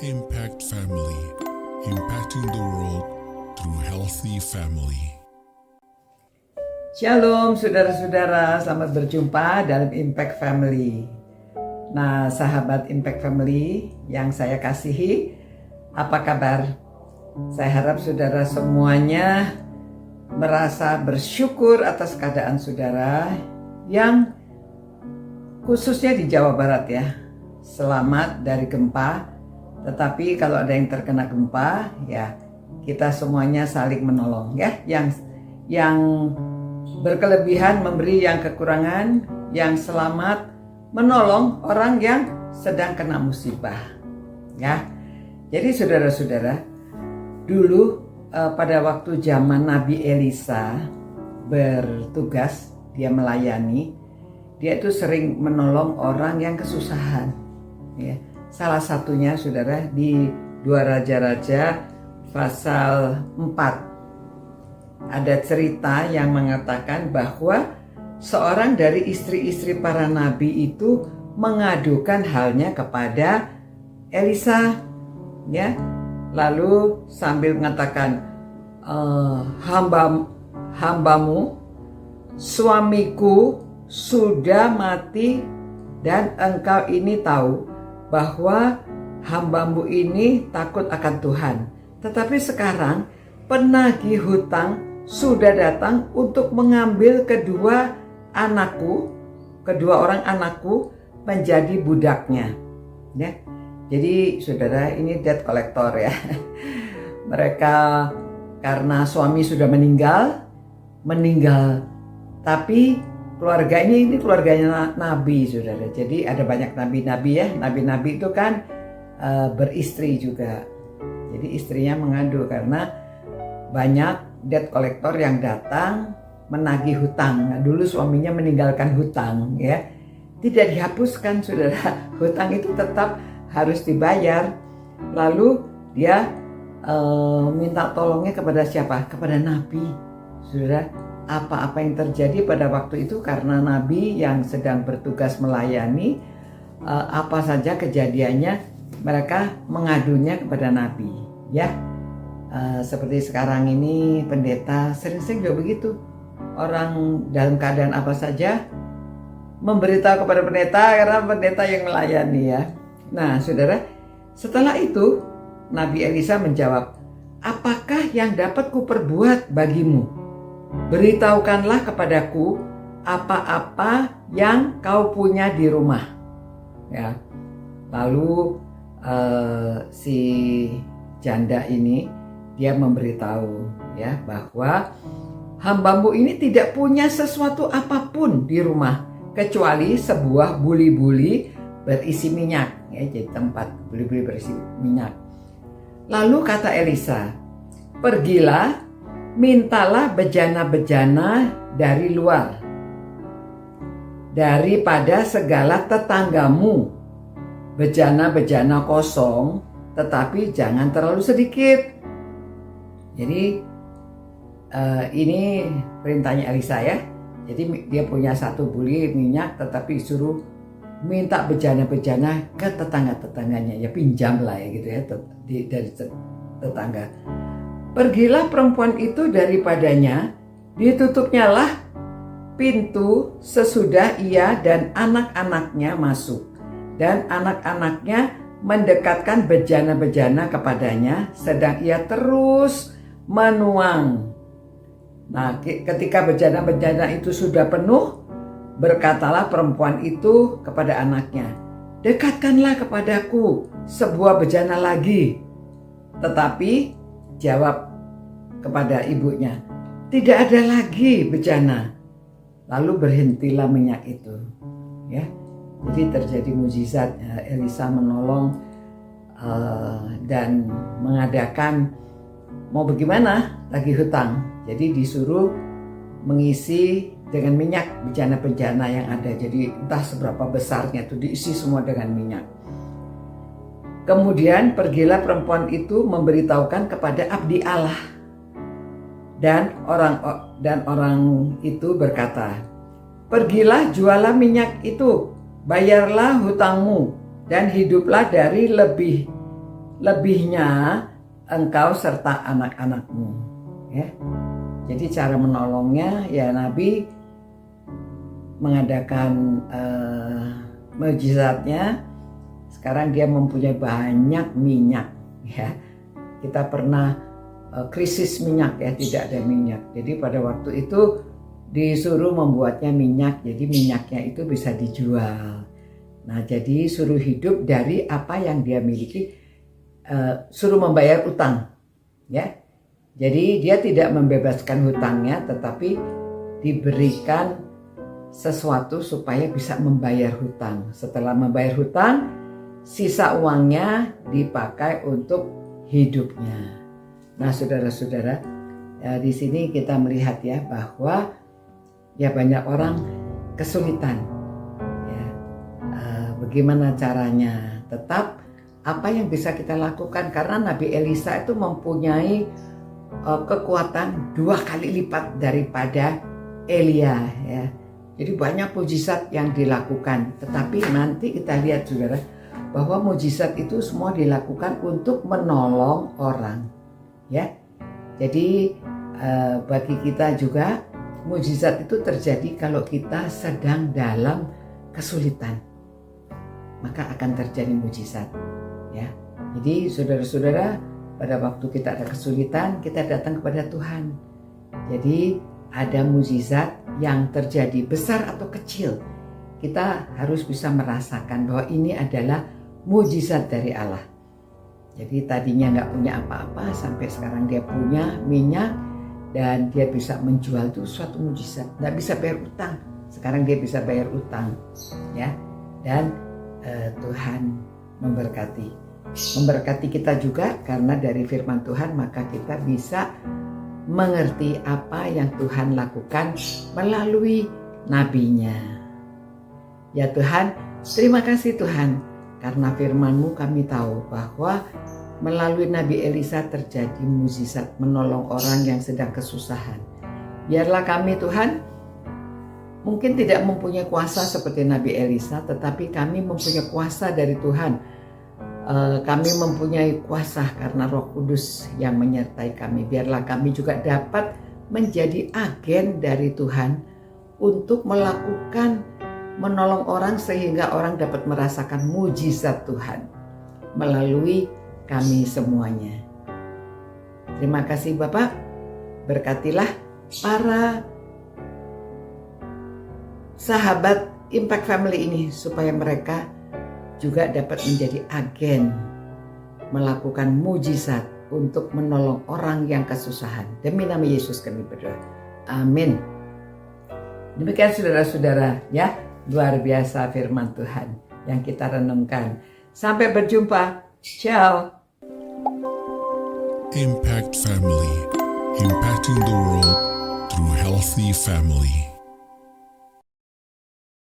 Impact Family, impacting the world through healthy family. Shalom saudara-saudara, selamat berjumpa dalam Impact Family. Nah, sahabat Impact Family yang saya kasihi, apa kabar? Saya harap saudara semuanya merasa bersyukur atas keadaan saudara yang khususnya di Jawa Barat ya. Selamat dari gempa. Tetapi kalau ada yang terkena gempa, ya kita semuanya saling menolong ya. Yang berkelebihan memberi yang kekurangan, yang selamat menolong orang yang sedang kena musibah. Ya. Jadi saudara-saudara, dulu pada waktu zaman Nabi Elisa bertugas, dia melayani, dia itu sering menolong orang yang kesusahan. Ya. Salah satunya saudara di 2 Raja-Raja pasal 4. Ada cerita yang mengatakan bahwa seorang dari istri-istri para nabi itu mengadukan halnya kepada Elisa, ya. Lalu sambil mengatakan, hambamu, suamiku sudah mati dan engkau ini tahu bahwa hambamu ini takut akan Tuhan. Tetapi sekarang penagih hutang sudah datang untuk mengambil kedua orang anakku menjadi budaknya. Ya. Jadi saudara, ini debt collector ya. Mereka karena suami sudah meninggal, tapi keluarga ini keluarganya nabi saudara. Jadi ada banyak nabi-nabi ya. Nabi-nabi itu kan beristri juga. Jadi istrinya mengadu karena banyak debt collector yang datang menagih hutang. Nah, dulu suaminya meninggalkan hutang ya. Tidak dihapuskan saudara. Hutang itu tetap harus dibayar. Lalu dia minta tolongnya kepada siapa? Kepada nabi saudara. Apa-apa yang terjadi pada waktu itu karena nabi yang sedang bertugas melayani, apa saja kejadiannya, mereka mengadunya kepada nabi ya. Seperti sekarang ini pendeta sering-sering juga begitu, orang dalam keadaan apa saja memberitahu kepada pendeta karena pendeta yang melayani ya. Nah saudara, setelah itu Nabi Elisa menjawab, apakah yang dapat kuperbuat bagimu? Beritahukanlah kepadaku apa-apa yang kau punya di rumah. Ya. Lalu si janda ini dia memberitahu ya bahwa hambamu ini tidak punya sesuatu apapun di rumah kecuali sebuah buli-buli berisi minyak. Ya, jadi tempat buli-buli berisi minyak. Lalu kata Elisa, pergilah, mintalah bejana-bejana dari luar, daripada segala tetanggamu, bejana-bejana kosong, tetapi jangan terlalu sedikit. Jadi ini perintahnya Elisa ya. Jadi dia punya satu buli minyak, tetapi suruh minta bejana-bejana ke tetangga-tetangganya, ya pinjam lah ya gitu ya dari tetangga. Pergilah perempuan itu daripadanya, ditutupnya lah pintu sesudah ia dan anak-anaknya masuk. Dan anak-anaknya mendekatkan bejana-bejana kepadanya, sedang ia terus menuang. Nah, ketika bejana-bejana itu sudah penuh, berkatalah perempuan itu kepada anaknya, dekatkanlah kepadaku sebuah bejana lagi. Tetapi jawab kepada ibunya, tidak ada lagi bejana. Lalu berhentilah minyak itu. Ya, jadi terjadi mukjizat. Elisa menolong dan mengadakan mau bagaimana lagi hutang. Jadi disuruh mengisi dengan minyak bejana-bejana yang ada. Jadi entah seberapa besarnya itu diisi semua dengan minyak. Kemudian pergilah perempuan itu memberitahukan kepada abdi Allah. Dan orang itu berkata, pergilah jualah minyak itu, bayarlah hutangmu, dan hiduplah dari lebihnya engkau serta anak-anakmu. Ya. Jadi cara menolongnya ya Nabi mengadakan mukjizatnya. Sekarang dia mempunyai banyak minyak. Ya, kita pernah krisis minyak ya, tidak ada minyak. Jadi pada waktu itu disuruh membuatnya minyak. Jadi minyaknya itu bisa dijual. Nah, jadi suruh hidup dari apa yang dia miliki, suruh membayar utang, ya. Jadi dia tidak membebaskan hutangnya, tetapi diberikan sesuatu supaya bisa membayar hutang. Setelah membayar hutang, sisa uangnya dipakai untuk hidupnya. Nah, saudara-saudara, di sini kita melihat ya bahwa ya banyak orang kesulitan. Bagaimana caranya? Tetap apa yang bisa kita lakukan, karena Nabi Elisa itu mempunyai kekuatan 2 kali lipat daripada Elia ya. Jadi banyak mujizat yang dilakukan. Tetapi nanti kita lihat saudara bahwa mujizat itu semua dilakukan untuk menolong orang ya. Jadi bagi kita juga mujizat itu terjadi kalau kita sedang dalam kesulitan. Maka akan terjadi mujizat ya. Jadi saudara-saudara, pada waktu kita ada kesulitan, kita datang kepada Tuhan. Jadi ada mujizat yang terjadi besar atau kecil, kita harus bisa merasakan bahwa ini adalah mujizat dari Allah. Jadi tadinya nggak punya apa-apa, sampai sekarang dia punya minyak dan dia bisa menjual, itu suatu mujizat. Nggak bisa bayar utang, sekarang dia bisa bayar utang ya. Dan Tuhan memberkati kita juga, karena dari firman Tuhan maka kita bisa mengerti apa yang Tuhan lakukan melalui nabinya. Ya Tuhan, terima kasih Tuhan, karena firman-Mu kami tahu bahwa melalui Nabi Elisa terjadi mukjizat menolong orang yang sedang kesusahan. Biarlah kami Tuhan mungkin tidak mempunyai kuasa seperti Nabi Elisa, tetapi kami mempunyai kuasa dari Tuhan. Kami mempunyai kuasa karena Roh Kudus yang menyertai kami. Biarlah kami juga dapat menjadi agen dari Tuhan untuk melakukan menolong orang, sehingga orang dapat merasakan mujizat Tuhan melalui kami semuanya. Terima kasih Bapak, berkatilah para sahabat Impact Family ini supaya mereka juga dapat menjadi agen melakukan mujizat untuk menolong orang yang kesusahan. Demi nama Yesus kami berdoa. Amin. Demikian saudara-saudara ya, luar biasa firman Tuhan yang kita renungkan. Sampai berjumpa. Ciao. Impact Family, impacting the world through healthy family.